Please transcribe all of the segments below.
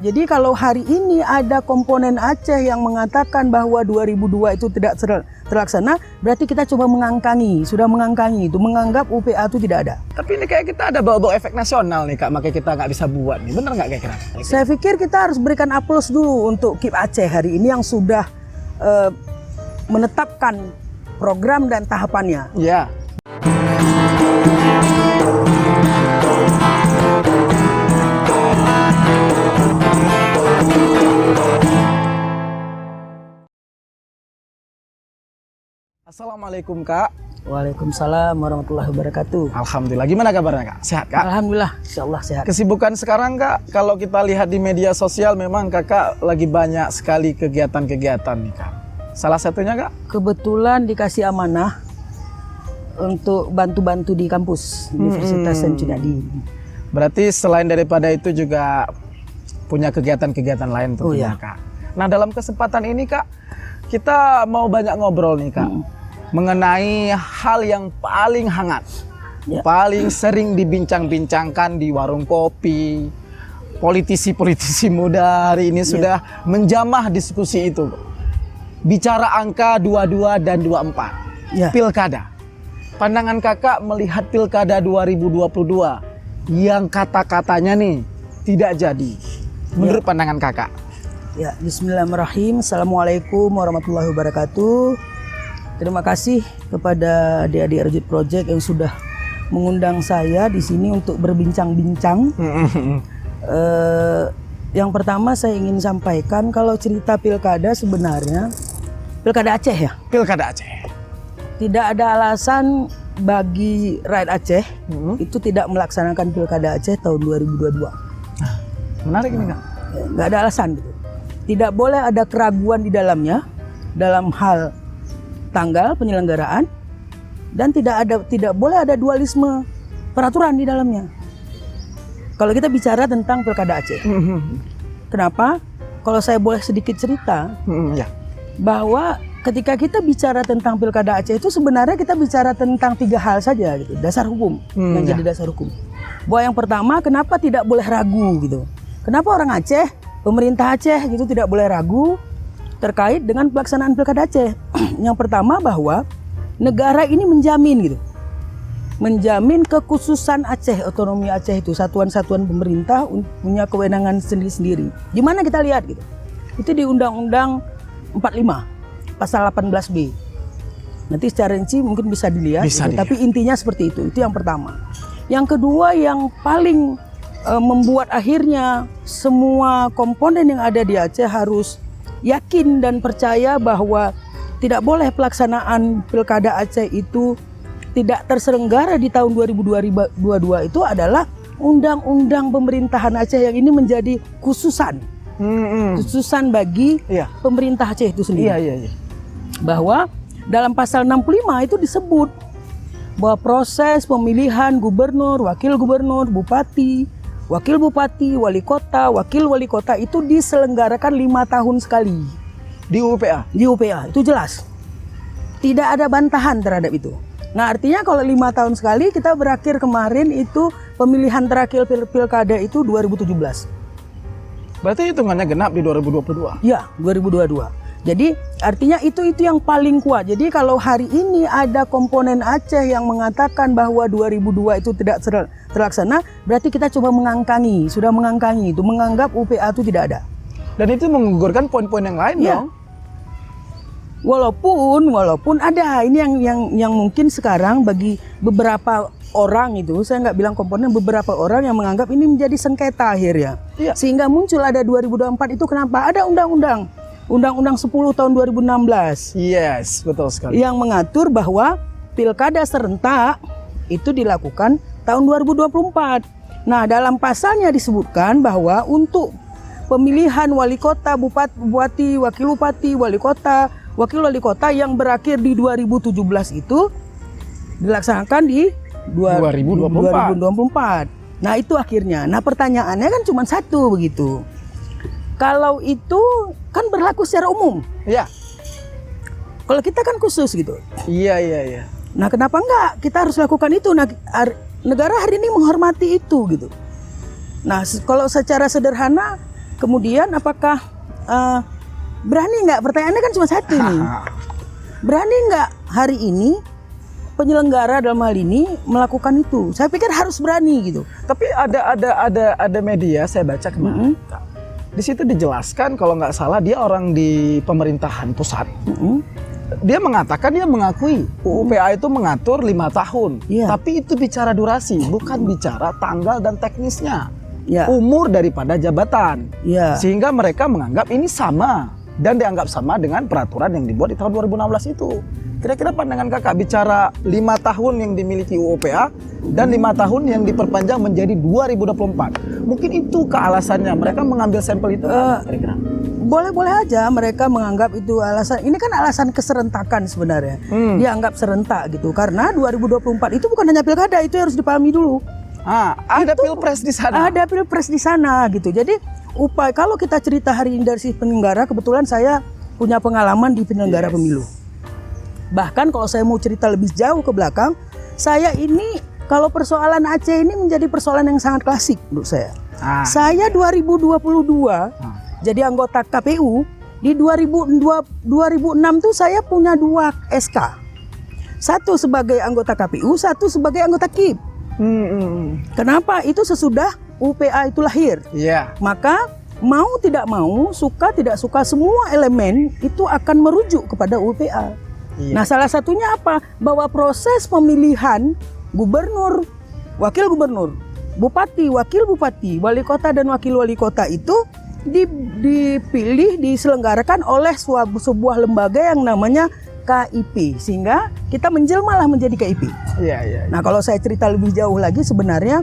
Jadi kalau hari ini ada komponen Aceh yang mengatakan bahwa 2002 itu tidak terlaksana, berarti kita coba mengangkangi, sudah mengangkangi itu, menganggap UPA itu tidak ada. Tapi ini kayak kita ada bawa-bawa efek nasional nih Kak, makanya kita nggak bisa buat nih. Bener nggak kira-kira? Saya pikir kita harus berikan aplaus dulu untuk KIP Aceh hari ini yang sudah menetapkan program dan tahapannya. Iya. Assalamualaikum Kak. Waalaikumsalam warahmatullahi wabarakatuh. Alhamdulillah. Gimana kabarnya Kak? Sehat Kak? Alhamdulillah, insyaallah sehat. Kesibukan sekarang Kak, kalau kita lihat di media sosial memang Kakak lagi banyak sekali kegiatan-kegiatan nih Kak. Salah satunya Kak? Kebetulan dikasih amanah untuk bantu-bantu di kampus Universitas Sencunadi. Berarti selain daripada itu juga punya kegiatan-kegiatan lain tentunya Kak. Nah dalam kesempatan ini Kak, kita mau banyak ngobrol nih Kak. Mengenai hal yang paling hangat, paling sering dibincang-bincangkan di warung kopi. Politisi-politisi muda hari ini sudah menjamah diskusi itu. Bicara angka 22 dan 24, pilkada. Pandangan Kakak melihat pilkada 2022 yang kata-katanya nih tidak jadi. Menurut pandangan Kakak? Ya, bismillahirrahmanirrahim. Assalamualaikum warahmatullahi wabarakatuh. Terima kasih kepada adik-adik Rejut Project yang sudah mengundang saya di sini untuk berbincang-bincang. Yang pertama saya ingin sampaikan kalau cerita pilkada sebenarnya pilkada Aceh ya. Pilkada Aceh. Tidak ada alasan bagi rakyat Aceh itu tidak melaksanakan pilkada Aceh tahun 2022. Menarik ini Kak. Nggak ada alasan gitu. Tidak boleh ada keraguan di dalamnya dalam hal tanggal penyelenggaraan dan tidak boleh ada dualisme peraturan di dalamnya. Kalau kita bicara tentang pilkada Aceh, kenapa? Kalau saya boleh sedikit cerita, bahwa ketika kita bicara tentang pilkada Aceh itu sebenarnya kita bicara tentang 3 hal saja gitu, dasar hukum yang jadi dasar hukum. Bahwa yang pertama, kenapa tidak boleh ragu gitu? Kenapa orang Aceh, pemerintah Aceh gitu tidak boleh ragu terkait dengan pelaksanaan pilkada Aceh? Yang pertama bahwa negara ini menjamin gitu, menjamin kekhususan Aceh, otonomi Aceh itu satuan-satuan pemerintah punya kewenangan sendiri-sendiri. Gimana kita lihat gitu? Itu di Undang-Undang 45 pasal 18B. Nanti secara rinci mungkin bisa dilihat, tapi intinya seperti itu. Itu yang pertama. Yang kedua yang paling membuat akhirnya semua komponen yang ada di Aceh harus yakin dan percaya bahwa tidak boleh pelaksanaan pilkada Aceh itu tidak terselenggara di tahun 2022 itu adalah undang-undang pemerintahan Aceh yang ini menjadi khususan bagi pemerintah Aceh itu sendiri. Bahwa dalam pasal 65 itu disebut bahwa proses pemilihan gubernur, wakil gubernur, bupati, wakil bupati, wali kota, wakil wali kota itu diselenggarakan 5 tahun sekali. Di UPA? Di UPA, itu jelas. Tidak ada bantahan terhadap itu. Nah artinya kalau 5 tahun sekali, kita berakhir kemarin itu pemilihan terakhir pilkada itu 2017. Berarti hitungannya genap di 2022? Ya, 2022. Jadi artinya itu yang paling kuat. Jadi kalau hari ini ada komponen Aceh yang mengatakan bahwa 2002 itu tidak terlaksana, berarti kita coba mengangkangi, sudah mengangkangi itu, menganggap UPA itu tidak ada. Dan itu menggugurkan poin-poin yang lain dong. Walaupun ada ini yang mungkin sekarang bagi beberapa orang itu, saya nggak bilang komponen, beberapa orang yang menganggap ini menjadi sengketa akhirnya. Sehingga muncul ada 2024 itu kenapa? Ada Undang-Undang 10 tahun 2016. Yes, betul sekali. Yang mengatur bahwa pilkada serentak itu dilakukan tahun 2024. Nah, dalam pasalnya disebutkan bahwa untuk pemilihan wali kota, bupati, wakil bupati, wali kota, wakil wali kota yang berakhir di 2017 itu dilaksanakan di 2024. Nah, itu akhirnya. Nah, pertanyaannya kan cuma satu begitu. Kalau itu kan berlaku secara umum. Iya. Kalau kita kan khusus gitu. Iya. Nah, kenapa enggak? Kita harus lakukan itu. Nah, negara hari ini menghormati itu gitu. Nah, kalau secara sederhana Kemudian apakah berani nggak? Pertanyaannya kan cuma satu nih. Berani nggak hari ini penyelenggara dalam hal ini melakukan itu? Saya pikir harus berani gitu. Tapi ada media saya baca kemarin. Di situ dijelaskan kalau nggak salah dia orang di pemerintahan pusat. Dia mengatakan, dia mengakui UU-PA itu mengatur 5 tahun. Tapi itu bicara durasi, bukan bicara tanggal dan teknisnya. Umur daripada jabatan. Sehingga mereka menganggap ini sama dan dianggap sama dengan peraturan yang dibuat di tahun 2016 itu. Kira-kira pandangan kakak bicara 5 tahun yang dimiliki UU-PA dan 5 tahun yang diperpanjang menjadi 2024. Mungkin itu kealasannya mereka mengambil sampel itu. Kira-kira boleh-boleh aja mereka menganggap itu alasan. Ini kan alasan keserentakan sebenarnya. Dianggap serentak gitu. Karena 2024 itu bukan hanya pilkada, itu harus dipahami dulu. Ada pilpres di sana. Ada pilpres di sana gitu. Jadi upaya, kalau kita cerita hari ini dari sisi penyelenggara, kebetulan saya punya pengalaman di penyelenggara pemilu. Bahkan kalau saya mau cerita lebih jauh ke belakang, saya ini kalau persoalan Aceh ini menjadi persoalan yang sangat klasik menurut saya. Saya 2022 jadi anggota KPU, di 2006 tuh saya punya 2 SK. Satu sebagai anggota KPU, satu sebagai anggota KIP. Kenapa? Itu sesudah UPA itu lahir. Maka mau tidak mau, suka tidak suka, semua elemen itu akan merujuk kepada UPA. Nah, salah satunya apa? Bahwa proses pemilihan gubernur, wakil gubernur, bupati, wakil bupati, wali kota dan wakil wali kota itu dipilih, diselenggarakan oleh sebuah lembaga yang namanya KIP, sehingga kita menjelmalah menjadi KIP. Nah, kalau saya cerita lebih jauh lagi, sebenarnya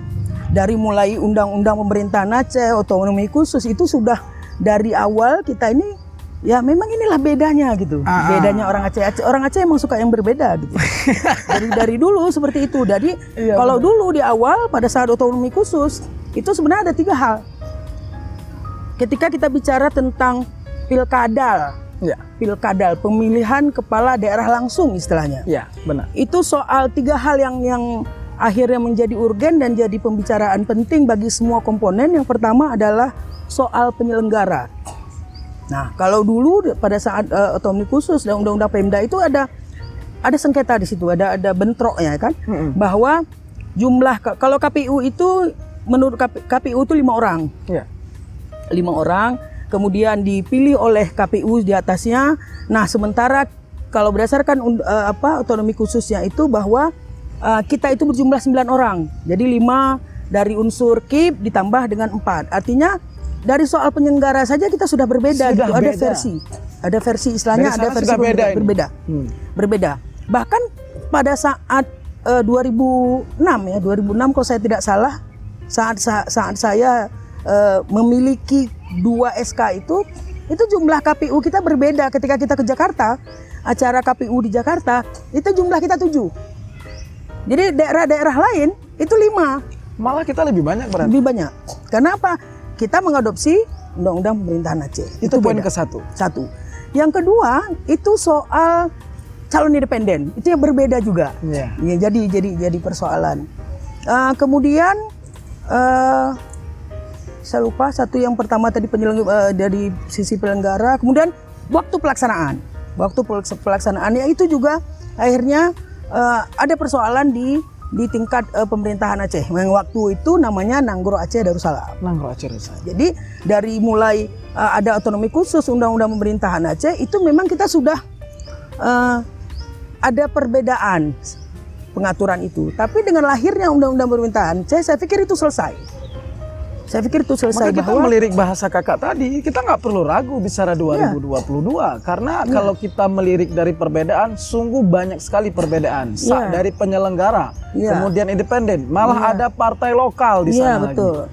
dari mulai undang-undang pemerintahan Aceh, otonomi khusus, itu sudah dari awal kita ini, ya memang inilah bedanya gitu. Bedanya orang Aceh. Orang Aceh emang suka yang berbeda gitu. dari dulu seperti itu. Jadi kalau dulu di awal pada saat otonomi khusus itu sebenarnya ada 3 hal. Ketika kita bicara tentang pilkadal, pemilihan kepala daerah langsung istilahnya. Benar. Itu soal 3 hal yang akhirnya menjadi urgen dan jadi pembicaraan penting bagi semua komponen. Yang pertama adalah soal penyelenggara. Nah, kalau dulu pada saat otonomi khusus dan undang-undang Pemda itu ada sengketa di situ, ada bentroknya kan, bahwa jumlah kalau KPU itu menurut KPU itu 5 orang. 5 orang, kemudian dipilih oleh KPU di atasnya. Nah, sementara kalau berdasarkan otonomi khususnya itu bahwa kita itu berjumlah 9 orang. Jadi 5 dari unsur KIP ditambah dengan 4. Artinya dari soal penyelenggara saja kita sudah berbeda gitu. Ada versi istilahnya, ada versi berbeda. Bahkan pada saat 2006 kalau saya tidak salah, saat saya memiliki 2 SK itu jumlah KPU kita berbeda. Ketika kita ke Jakarta, acara KPU di Jakarta, itu jumlah kita 7. Jadi daerah-daerah lain itu 5. Malah kita lebih banyak berarti. Lebih banyak. Kenapa? Kita mengadopsi undang-undang pemerintahan Aceh. Itu poin ke-1. Yang kedua itu soal calon independen. Itu yang berbeda juga. Jadi persoalan. Kemudian saya lupa satu, yang pertama tadi dari sisi penyelenggara. Kemudian waktu pelaksanaan. Waktu pelaksanaannya itu juga akhirnya ada persoalan di tingkat pemerintahan Aceh. Yang waktu itu namanya Nanggro Aceh Darussalam. Jadi dari mulai ada otonomi khusus, undang-undang pemerintahan Aceh, itu memang kita sudah ada perbedaan pengaturan itu. Tapi dengan lahirnya undang-undang pemerintahan Aceh, saya pikir itu selesai. Maka kita melirik bahasa kakak tadi, kita nggak perlu ragu bicara 2022. Karena kalau kita melirik dari perbedaan, sungguh banyak sekali perbedaan. Dari penyelenggara, kemudian independen, malah ada partai lokal di sana lagi.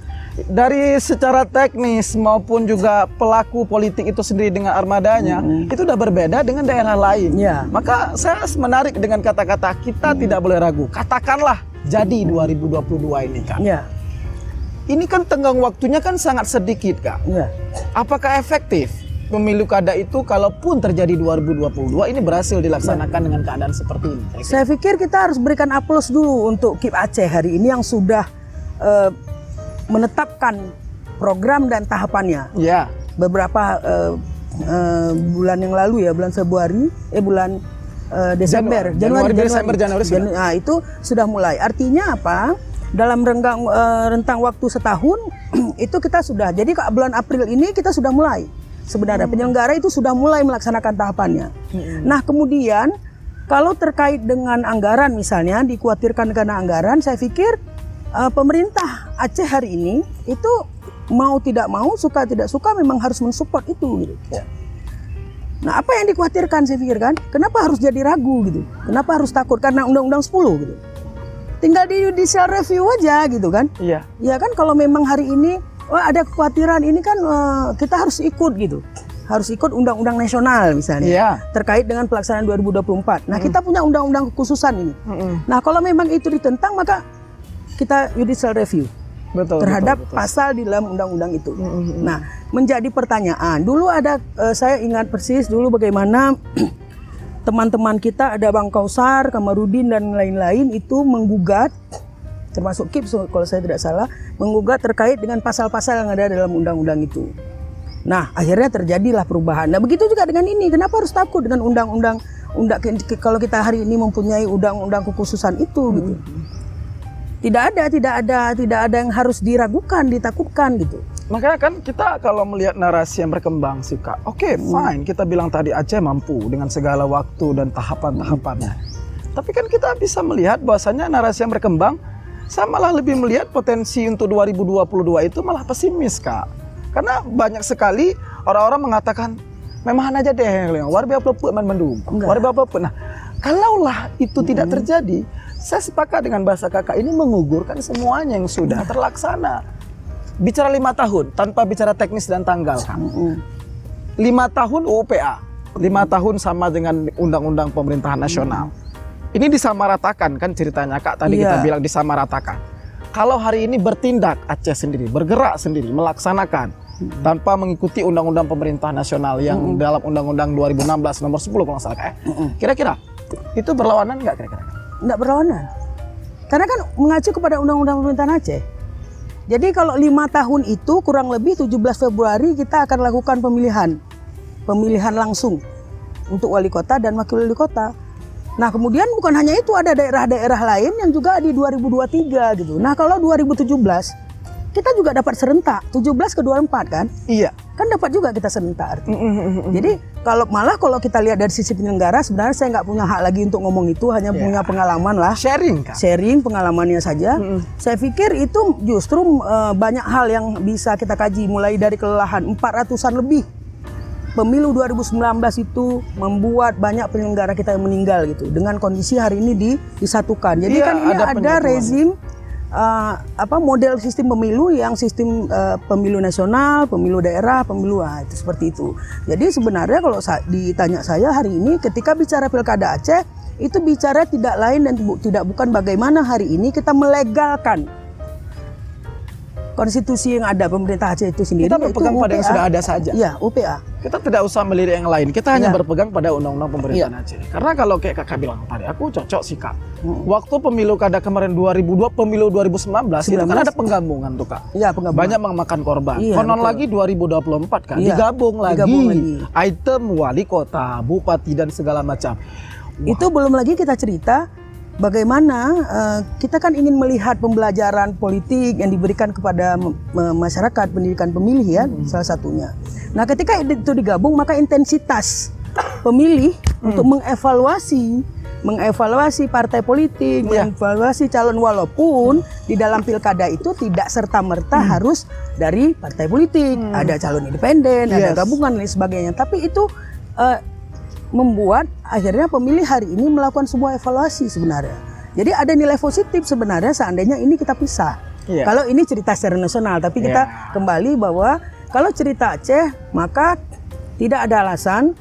Dari secara teknis maupun juga pelaku politik itu sendiri dengan armadanya, itu udah berbeda dengan daerah lain. Maka saya menarik dengan kata-kata kita tidak boleh ragu. Katakanlah jadi 2022 ini kan. Ini kan tenggang waktunya kan sangat sedikit, Kak. Apakah efektif pemilu kada itu kalaupun terjadi 2022 ini berhasil dilaksanakan dengan keadaan seperti ini? Saya pikir kita harus berikan aplaus dulu untuk KIP Aceh hari ini yang sudah menetapkan program dan tahapannya. Ya. Beberapa bulan yang lalu ya, bulan Februari, bulan Desember, Januari. Nah, itu sudah mulai. Artinya apa? Dalam rentang waktu setahun itu kita sudah. Jadi bulan April ini kita sudah mulai. Sebenarnya penyelenggara itu sudah mulai melaksanakan tahapannya. Nah, kemudian kalau terkait dengan anggaran misalnya, dikhawatirkan karena anggaran, saya pikir pemerintah Aceh hari ini itu mau tidak mau, suka tidak suka memang harus mensupport itu gitu. Ya. Nah, apa yang dikhawatirkan saya pikir kan, kenapa harus jadi ragu gitu? Kenapa harus takut karena Undang-Undang 10 gitu? Tinggal di judicial review aja gitu kan? Iya. Ya kan, kalau memang hari ini ada kekhawatiran ini kan kita harus ikut gitu. Harus ikut undang-undang nasional misalnya terkait dengan pelaksanaan 2024. Nah, kita punya undang-undang kekhususan ini. Nah, kalau memang itu ditentang maka kita judicial review. Terhadap pasal di dalam undang-undang itu. Nah, menjadi pertanyaan. Dulu ada, saya ingat persis dulu bagaimana teman-teman kita, ada Bang Kausar, Kamarudin dan lain-lain itu menggugat, termasuk KIP kalau saya tidak salah, menggugat terkait dengan pasal-pasal yang ada dalam undang-undang itu. Nah, akhirnya terjadilah perubahan. Nah, begitu juga dengan ini. Kenapa harus takut dengan undang-undang kalau kita hari ini mempunyai undang-undang kekhususan itu gitu. Tidak ada yang harus diragukan, ditakutkan gitu. Makanya kan kita kalau melihat narasi yang berkembang sih Kak, oke, fine, kita bilang tadi Aceh mampu dengan segala waktu dan tahapan-tahapannya. Tapi kan kita bisa melihat bahwasannya narasi yang berkembang, saya malah lebih melihat potensi untuk 2022 itu malah pesimis Kak. Karena banyak sekali orang-orang mengatakan, memang aja deh, war biar pelupuk mendung, war biar pelupuk. Nah, kalaulah itu tidak terjadi, saya sepakat dengan bahasa kakak ini mengugurkan semuanya yang sudah terlaksana. Bicara 5 tahun tanpa bicara teknis dan tanggal, Kak. 5 tahun UUPA, 5 tahun sama dengan Undang-Undang Pemerintahan Nasional. Ini disamaratakan kan ceritanya Kak, tadi kita bilang disamaratakan. Kalau hari ini bertindak Aceh sendiri, bergerak sendiri, melaksanakan tanpa mengikuti Undang-Undang Pemerintahan Nasional yang dalam Undang-Undang 2016 nomor 10 kalau nggak salah, kira-kira itu berlawanan nggak kira-kira? Nggak berlawanan. Karena kan mengacu kepada Undang-Undang Pemerintahan Aceh. Jadi kalau 5 tahun itu kurang lebih 17 Februari kita akan lakukan pemilihan langsung untuk wali kota dan wakil wali kota. Nah, kemudian bukan hanya itu, ada daerah-daerah lain yang juga di 2023 gitu. Nah, kalau 2017 kita juga dapat serentak 17 ke 24 kan? Iya. Kan dapat juga kita serentak artinya. Jadi kalau kita lihat dari sisi penyelenggara, sebenarnya saya nggak punya hak lagi untuk ngomong itu, hanya punya pengalaman lah. Sharing pengalamannya saja. Saya pikir itu justru banyak hal yang bisa kita kaji, mulai dari kelelahan 400-an lebih. Pemilu 2019 itu membuat banyak penyelenggara kita yang meninggal gitu. Dengan kondisi hari ini disatukan. Jadi kan ini ada rezim model sistem pemilu yang sistem pemilu nasional, pemilu daerah, pemilu itu seperti itu. Jadi sebenarnya kalau ditanya saya hari ini ketika bicara Pilkada Aceh itu bicara tidak lain dan bukan bagaimana hari ini kita melegalkan konstitusi yang ada, pemerintah Aceh itu sendiri. Kita berpegang pada yang sudah ada saja. Iya, UPA. Kita tidak usah melirik yang lain. Kita hanya berpegang pada undang-undang pemerintahan Aceh. Karena kalau kayak kakak bilang tadi, aku cocok sih Kak. Waktu pemilu kada kemarin 2002, pemilu 2019 itu kan ada penggabungan tuh Kak. Iya, penggabungan. Banyak memakan korban. Iya, konon lagi 2024 kan, digabung lagi. Item wali kota, bupati dan segala macam. Itu belum lagi kita cerita bagaimana kita kan ingin melihat pembelajaran politik yang diberikan kepada masyarakat, pendidikan pemilih ya, salah satunya. Nah, ketika itu digabung maka intensitas pemilih untuk mengevaluasi partai politik, mengevaluasi calon, walaupun di dalam pilkada itu tidak serta-merta harus dari partai politik, ada calon independen, ada gabungan dan lain sebagainya. Tapi itu membuat akhirnya pemilih hari ini melakukan sebuah evaluasi sebenarnya. Jadi ada nilai positif sebenarnya seandainya ini kita pisah. Kalau ini cerita secara nasional, tapi kita kembali bahwa kalau cerita Aceh maka tidak ada alasan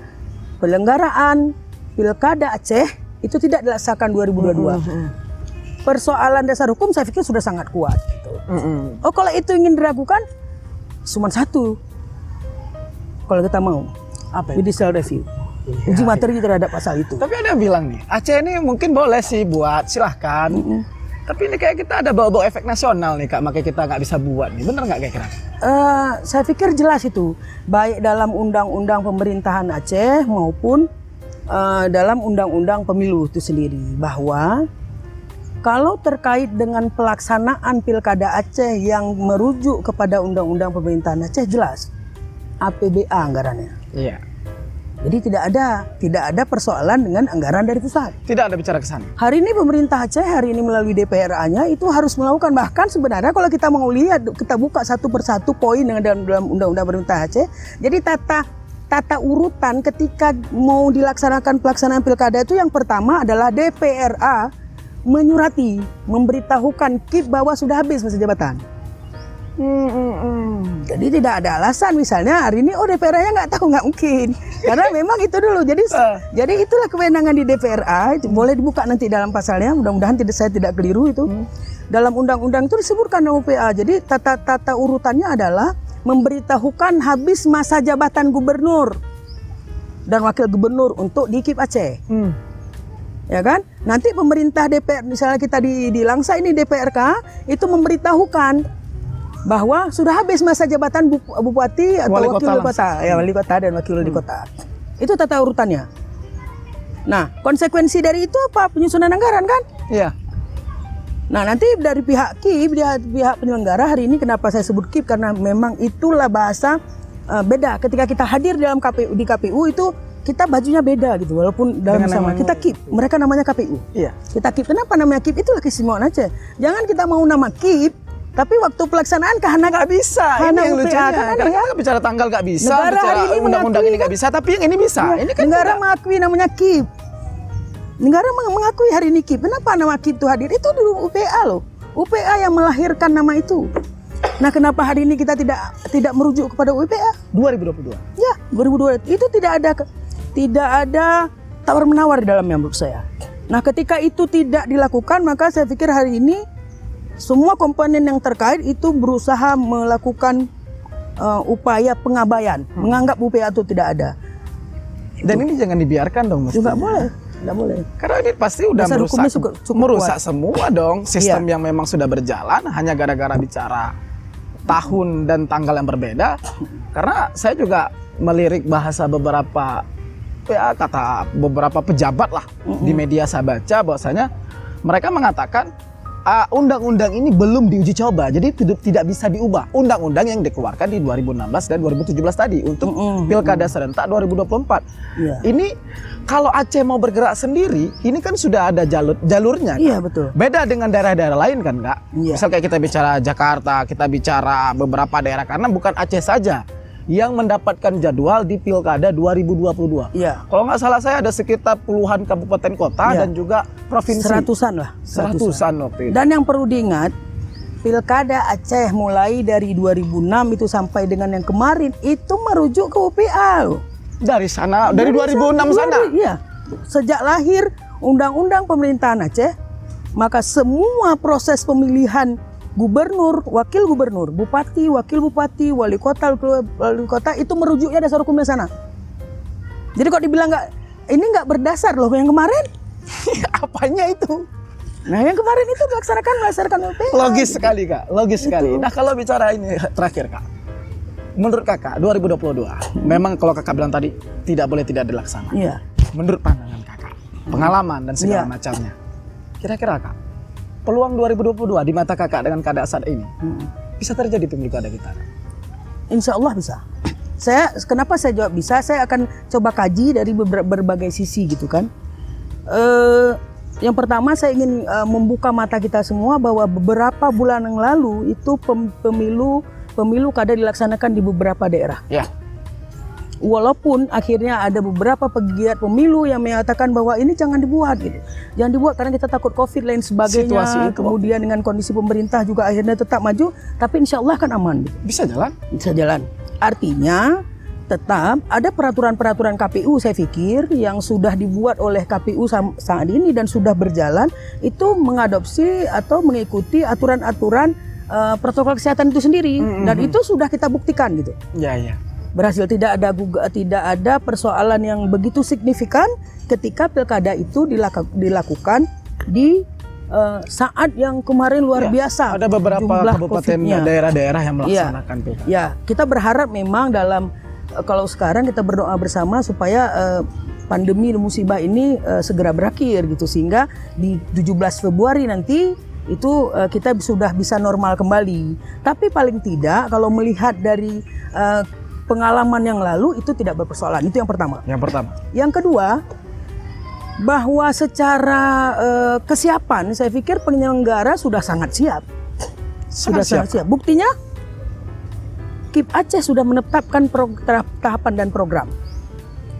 penyelenggaraan Pilkada Aceh itu tidak dilaksanakan 2022. Persoalan dasar hukum saya pikir sudah sangat kuat. Gitu. Oh, kalau itu ingin diragukan, cuma satu. Kalau kita mau, judicial review. Uji materi terhadap pasal itu. Tapi ada yang bilang nih, Aceh ini mungkin boleh sih buat, silahkan. Tapi ini kayak kita ada bau-bau efek nasional nih Kak, makanya kita nggak bisa buat nih. Bener nggak kira-kira? Saya pikir jelas itu, baik dalam undang-undang pemerintahan Aceh maupun dalam undang-undang pemilu itu sendiri, bahwa kalau terkait dengan pelaksanaan pilkada Aceh yang merujuk kepada undang-undang pemerintahan Aceh, jelas APBA anggarannya. Iya. Jadi tidak ada persoalan dengan anggaran dari pusat. Tidak ada bicara ke sana. Hari ini pemerintah Aceh hari ini melalui DPRA-nya itu harus melakukan, bahkan sebenarnya kalau kita mau lihat, kita buka satu persatu poin dengan dalam undang-undang pemerintah Aceh. Jadi tata urutan ketika mau dilaksanakan pelaksanaan pilkada itu yang pertama adalah DPRA menyurati, memberitahukan KIP bahwa sudah habis masa jabatan. Jadi tidak ada alasan misalnya hari ini DPRA-nya nggak tahu, nggak mungkin, karena memang itu dulu. Jadi itulah kewenangan di DPRA, itu boleh dibuka nanti dalam pasalnya, mudah-mudahan saya tidak keliru itu. Dalam undang-undang itu disebutkan UPA. Jadi tata urutannya adalah memberitahukan habis masa jabatan gubernur dan wakil gubernur untuk di KIP Aceh. Ya kan? Nanti pemerintah DPR, misalnya kita di Langsa ini DPRK itu memberitahukan bahwa sudah habis masa jabatan bupati atau wali wakil wali kota, ya wali kota dan wakil wali kota. Itu tata urutannya. Nah, konsekuensi dari itu apa? Penyusunan anggaran kan? Iya. Nah, nanti dari pihak KIP, dari pihak penyelenggara hari ini kenapa saya sebut KIP, karena memang itulah bahasa beda. Ketika kita hadir dalam di KPU itu kita bajunya beda gitu, walaupun dalam sama kita KIP, mereka namanya KPU. Iya. Kita KIP. Kenapa namanya KIP? Itulah keistimewaan Aceh. Jangan kita mau nama KIP tapi waktu pelaksanaan karena nggak bisa. Ini yang lucunya. Karena kita bicara tanggal nggak bisa, negara bicara hari ini undang-undang ini nggak bisa, tapi yang ini bisa. Ya, ini kan negara mengakui namanya KIP. Negara mengakui hari ini KIP. Kenapa nama KIP itu hadir? Itu dulu UPA loh. UPA yang melahirkan nama itu. Nah, kenapa hari ini kita tidak merujuk kepada UPA? 2022. Ya, 2022. Itu tidak ada tawar menawar di dalamnya menurut saya. Nah, ketika itu tidak dilakukan, maka saya pikir hari ini semua komponen yang terkait itu berusaha melakukan upaya pengabaian, menganggap UPA itu tidak ada. Dan ini jangan dibiarkan dong, mestinya. Nggak boleh. Karena ini pasti udah merusak semua dong sistem yang memang sudah berjalan hanya gara-gara bicara tahun dan tanggal yang berbeda. Karena saya juga melirik bahasa beberapa kata beberapa pejabat lah di media saya baca bahwasanya mereka mengatakan undang-undang ini belum diuji coba, jadi tidak bisa diubah. Undang-undang yang dikeluarkan di 2016 dan 2017 tadi untuk pilkada serentak 2024. Ya. Ini kalau Aceh mau bergerak sendiri, ini kan sudah ada jalurnya. Iya, kan? betul. Beda dengan daerah-daerah lain kan, Kak? Iya. Misal kayak kita bicara Jakarta, kita bicara beberapa daerah, karena bukan Aceh saja yang mendapatkan jadwal di Pilkada 2022. Iya. Kalau nggak salah saya ada sekitar puluhan kabupaten kota dan juga provinsi. Seratusan lah. Seratusan waktu itu. Dan yang perlu diingat, Pilkada Aceh mulai dari 2006 itu sampai dengan yang kemarin itu merujuk ke UPA loh. Dari sana, dari 2006 sana. Iya. Sejak lahir Undang-Undang Pemerintahan Aceh, maka semua proses pemilihan gubernur, wakil gubernur, bupati, wakil bupati, wali kota itu merujuknya dasar hukumnya sana. Jadi kok dibilang ini nggak berdasar loh yang kemarin? Apanya itu? Nah, yang kemarin itu berdasarkan UPA. Logis sekali, Kak. Logis sekali. Nah, kalau bicara ini terakhir, Kak. Menurut Kakak 2022, memang kalau Kakak bilang tadi tidak boleh tidak dilaksanakan. Iya. Menurut pandangan Kakak, pengalaman dan segala macamnya. Kira-kira Kak, peluang 2022 di mata Kakak dengan keadaan saat ini bisa terjadi pemilu kada kita? Insya Allah bisa. Kenapa saya jawab bisa? Saya akan coba kaji dari berbagai sisi gitu kan. Yang pertama saya ingin membuka mata kita semua bahwa beberapa bulan yang lalu itu pemilu kada dilaksanakan di beberapa daerah. Ya. Walaupun akhirnya ada beberapa pegiat pemilu yang mengatakan bahwa ini jangan dibuat gitu. Jangan dibuat karena kita takut COVID lain sebagainya. Situasi itu, kemudian dengan kondisi pemerintah juga akhirnya tetap maju, tapi insya Allah kan aman gitu. Bisa jalan? Bisa jalan. Artinya tetap ada peraturan-peraturan KPU saya pikir yang sudah dibuat oleh KPU saat ini dan sudah berjalan itu mengadopsi atau mengikuti aturan-aturan protokol kesehatan itu sendiri dan itu sudah kita buktikan gitu. Ya, ya. Berhasil, tidak ada persoalan yang begitu signifikan ketika pilkada itu dilakukan di saat yang kemarin luar biasa. Ada beberapa jumlah kabupaten COVID-nya. daerah-daerah yang melaksanakan PKM. Ya, kita berharap memang dalam kalau sekarang kita berdoa bersama supaya pandemi musibah ini segera berakhir gitu, sehingga di 17 Februari nanti itu kita sudah bisa normal kembali. Tapi paling tidak kalau melihat dari pengalaman yang lalu itu tidak berpersoalan. Itu yang pertama. Yang kedua, bahwa secara kesiapan saya pikir penyelenggara sudah sangat siap. Sangat siap. Buktinya KIP Aceh sudah menetapkan tahapan dan program.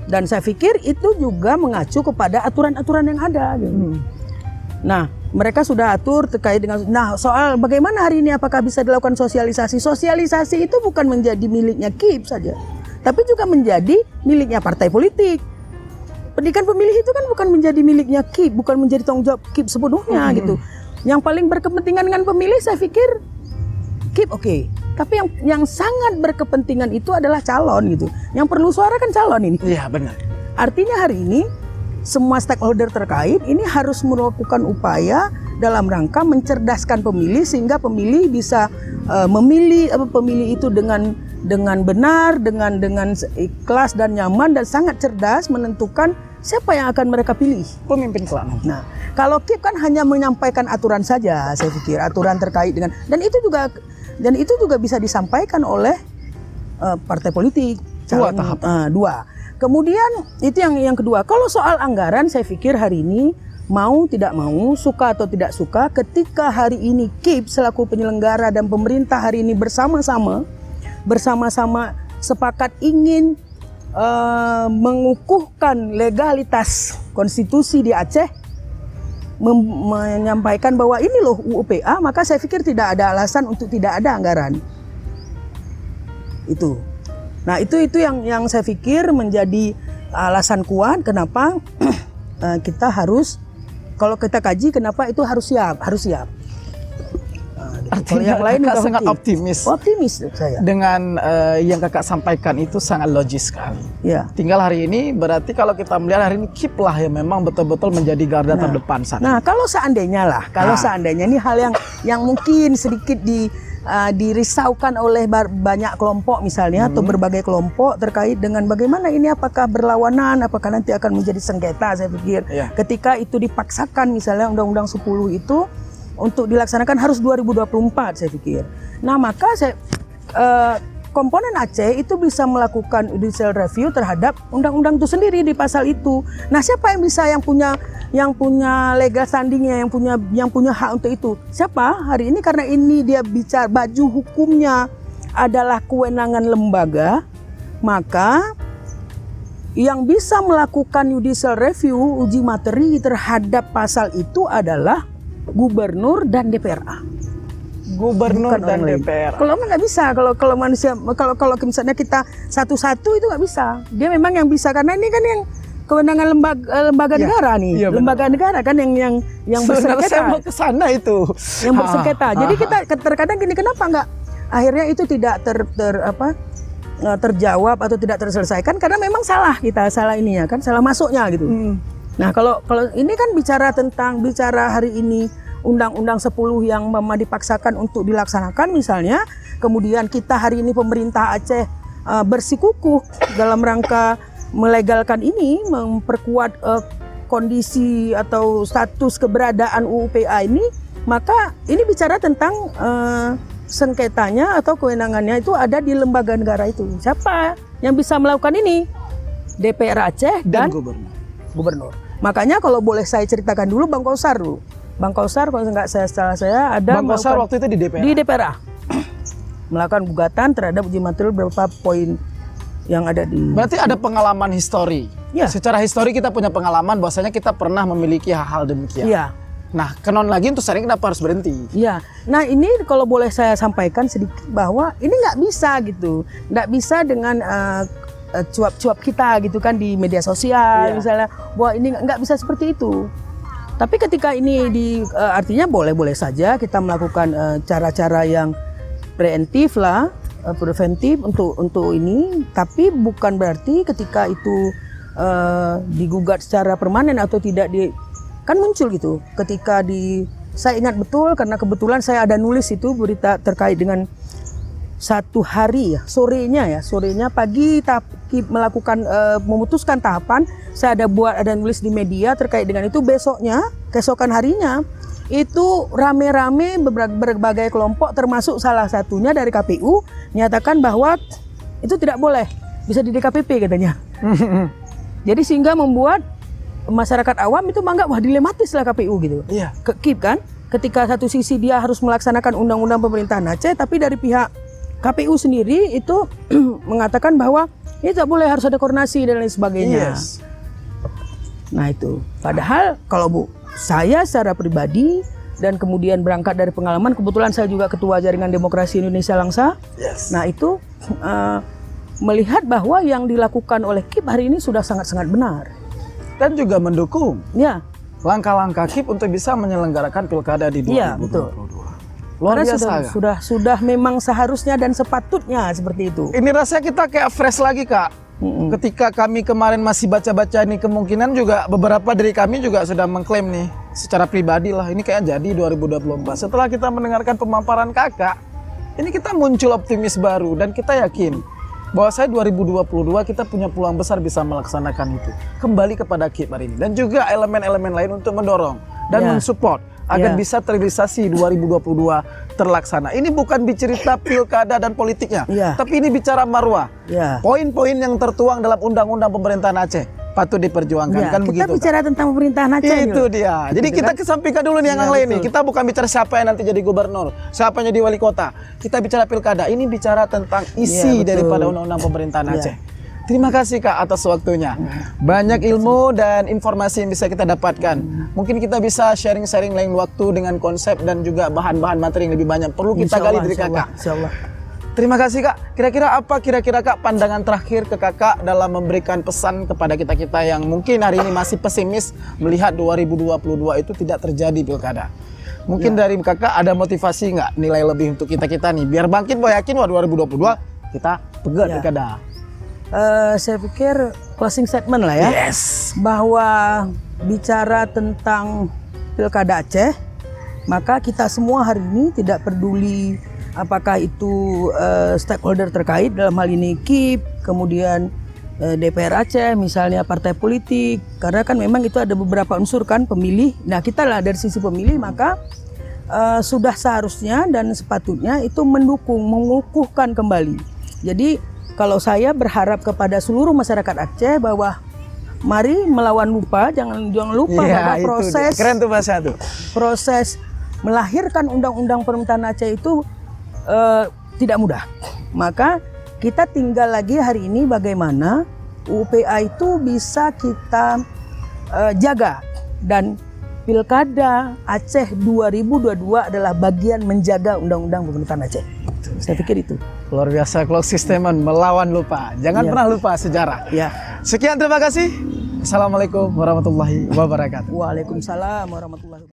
Dan saya pikir itu juga mengacu kepada aturan-aturan yang ada gitu. Nah, mereka sudah atur terkait dengan soal bagaimana hari ini apakah bisa dilakukan sosialisasi. Sosialisasi itu bukan menjadi miliknya KIP saja, tapi juga menjadi miliknya partai politik. Pendidikan pemilih itu kan bukan menjadi miliknya KIP, bukan menjadi tanggung jawab KIP sepenuhnya gitu. Yang paling berkepentingan dengan pemilih saya pikir KIP oke. Tapi yang sangat berkepentingan itu adalah calon gitu. Yang perlu suara kan calon ini. Iya, benar. Artinya hari ini semua stakeholder terkait ini harus melakukan upaya dalam rangka mencerdaskan pemilih sehingga pemilih bisa memilih pemilih itu dengan benar, dengan ikhlas dan nyaman dan sangat cerdas menentukan siapa yang akan mereka pilih Pemimpin kelak. Nah, kalau KIP kan hanya menyampaikan aturan saja, saya pikir aturan terkait dengan dan itu juga bisa disampaikan oleh partai politik. Dua. Kemudian itu yang kedua. Kalau soal anggaran, saya pikir hari ini mau tidak mau, suka atau tidak suka, ketika hari ini KIP selaku penyelenggara dan pemerintah hari ini bersama-sama sepakat ingin mengukuhkan legalitas konstitusi di Aceh, menyampaikan bahwa ini loh UUPA, maka saya pikir tidak ada alasan untuk tidak ada anggaran. Itu. Nah, itu yang saya pikir menjadi alasan kuat kenapa kita harus, kalau kita kaji kenapa itu harus siap. Gitu. Kalau yang lain Kakak sangat optimis saya. Dengan yang Kakak sampaikan itu sangat logis sekali. Ya. Tinggal hari ini berarti kalau kita melihat hari ini KIP lah yang memang betul-betul menjadi garda terdepan sana. Nah, kalau seandainya ini hal yang mungkin sedikit dirisaukan oleh banyak kelompok misalnya atau berbagai kelompok terkait dengan bagaimana ini apakah berlawanan, apakah nanti akan menjadi sengketa, saya pikir ketika itu dipaksakan misalnya Undang-Undang 10 itu untuk dilaksanakan harus 2024 saya pikir. Nah, maka komponen Aceh itu bisa melakukan judicial review terhadap undang-undang itu sendiri di pasal itu. Nah, siapa yang punya legal standingnya, yang punya hak untuk itu? Siapa? Hari ini karena ini dia bicara baju hukumnya adalah kewenangan lembaga, maka yang bisa melakukan judicial review, uji materi terhadap pasal itu adalah gubernur dan DPRA. Gubernur dan DPR. Kalau nggak bisa, kalau manusia, kalau misalnya kita satu-satu itu nggak bisa. Dia memang yang bisa karena ini kan yang kewenangan lembaga negara nih, lembaga negara kan yang bersengketa. Saya mau ke sana itu. Yang bersengketa. Jadi kita terkadang gini, kenapa nggak akhirnya itu tidak terjawab atau tidak terselesaikan karena memang salah ininya kan, salah masuknya gitu. Nah, kalau ini kan bicara hari ini Undang-Undang 10 yang dipaksakan untuk dilaksanakan misalnya, kemudian kita hari ini pemerintah Aceh bersikukuh dalam rangka melegalkan ini, memperkuat kondisi atau status keberadaan UUPA ini, maka ini bicara tentang sengketanya atau kewenangannya itu ada di lembaga negara itu. Siapa yang bisa melakukan ini? DPR Aceh dan gubernur. Makanya kalau boleh saya ceritakan dulu Bang Kausar dulu. Bang Kausar kalau nggak salah saya ada Bang Kausar waktu itu di DPR. Di DPRA melakukan gugatan terhadap uji materi beberapa poin yang ada di. Berarti ada pengalaman histori. Ya. Secara histori kita punya pengalaman bahwasanya kita pernah memiliki hal-hal demikian. Iya. Nah, kenon lagi untuk sering kenapa harus berhenti? Iya. Nah, ini kalau boleh saya sampaikan sedikit bahwa ini nggak bisa gitu, nggak bisa dengan cuap-cuap kita gitu kan di media sosial misalnya, bahwa ini nggak bisa seperti itu. Tapi ketika ini artinya boleh-boleh saja kita melakukan cara-cara yang preventif untuk ini, tapi bukan berarti ketika itu digugat secara permanen atau tidak kan muncul gitu. Ketika saya ingat betul karena kebetulan saya ada nulis itu berita terkait dengan satu hari ya, sorenya pagi melakukan memutuskan tahapan, saya ada nulis di media terkait dengan itu. Keesokan harinya itu rame-rame berbagai kelompok termasuk salah satunya dari KPU nyatakan bahwa itu tidak boleh, bisa di DKPP katanya. Jadi sehingga membuat masyarakat awam itu menganggap wah dilematis lah KPU gitu. Iya. Keep kan, ketika satu sisi dia harus melaksanakan undang-undang pemerintahan Aceh, tapi dari pihak KPU sendiri itu mengatakan bahwa ini tidak boleh, harus ada koordinasi dan lain sebagainya. Yes. Nah itu, padahal kalau saya secara pribadi dan kemudian berangkat dari pengalaman, kebetulan saya juga ketua Jaringan Demokrasi Indonesia Langsa. Yes. Nah itu melihat bahwa yang dilakukan oleh KIP hari ini sudah sangat-sangat benar. Dan juga mendukung Ya. langkah-langkah KIP untuk bisa menyelenggarakan pilkada di 2022. Iya, betul. Luar Karena biasa. sudah memang seharusnya dan sepatutnya seperti itu. Ini rasanya kita kayak fresh lagi, Kak. Ketika kami kemarin masih baca-baca ini, kemungkinan juga beberapa dari kami juga sudah mengklaim nih secara pribadi lah, ini kayak jadi 2024. Setelah kita mendengarkan pemaparan Kakak, ini kita muncul optimis baru dan kita yakin bahwa 2022 kita punya peluang besar bisa melaksanakan itu. Kembali kepada KIP hari ini dan juga elemen-elemen lain untuk mendorong dan mensupport agar bisa terrealisasi 2022 terlaksana. Ini bukan bicara pilkada dan politiknya, tapi ini bicara marwah. Poin-poin yang tertuang dalam undang-undang pemerintahan Aceh patut diperjuangkan, kan kita begitu? bicara tentang pemerintahan Aceh. Itu dia. Jadi gitu kita kan? kesampingkan dulu nih yang lain nih. Kita bukan bicara siapa yang nanti jadi gubernur, siapa yang jadi wali kota. Kita bicara pilkada. Ini bicara tentang isi daripada undang-undang pemerintahan Aceh. Terima kasih Kak atas waktunya. Banyak ilmu dan informasi yang bisa kita dapatkan. Mungkin kita bisa sharing-sharing lain waktu dengan konsep dan juga bahan-bahan materi yang lebih banyak. Perlu kita gali dari Kakak. Insyaallah. Terima kasih Kak. Kira-kira Kak pandangan terakhir ke Kakak dalam memberikan pesan kepada kita-kita yang mungkin hari ini masih pesimis melihat 2022 itu tidak terjadi pilkada. Mungkin dari Kakak ada motivasi nggak nilai lebih untuk kita-kita nih biar bangkit bahwa yakin 2022 kita pegat pilkada. Saya pikir closing statement lah ya, bahwa bicara tentang pilkada Aceh, maka kita semua hari ini tidak peduli apakah itu stakeholder terkait, dalam hal ini KIP, kemudian DPR Aceh, misalnya partai politik, karena kan memang itu ada beberapa unsur kan pemilih. Nah kita lah dari sisi pemilih maka sudah seharusnya dan sepatutnya itu mendukung, mengukuhkan kembali. Jadi kalau saya berharap kepada seluruh masyarakat Aceh bahwa mari melawan lupa, jangan lupa bahwa proses keren tuh bahasa tuh. Proses melahirkan undang-undang pemerintahan Aceh itu tidak mudah. Maka kita tinggal lagi hari ini bagaimana UPA itu bisa kita jaga, dan Pilkada Aceh 2022 adalah bagian menjaga undang-undang pemerintahan Aceh. Saya pikir itu. Luar biasa closing statement, melawan lupa. Jangan pernah lupa sejarah. Sekian, terima kasih. Assalamualaikum warahmatullahi wabarakatuh. Waalaikumsalam warahmatullahi wabarakatuh.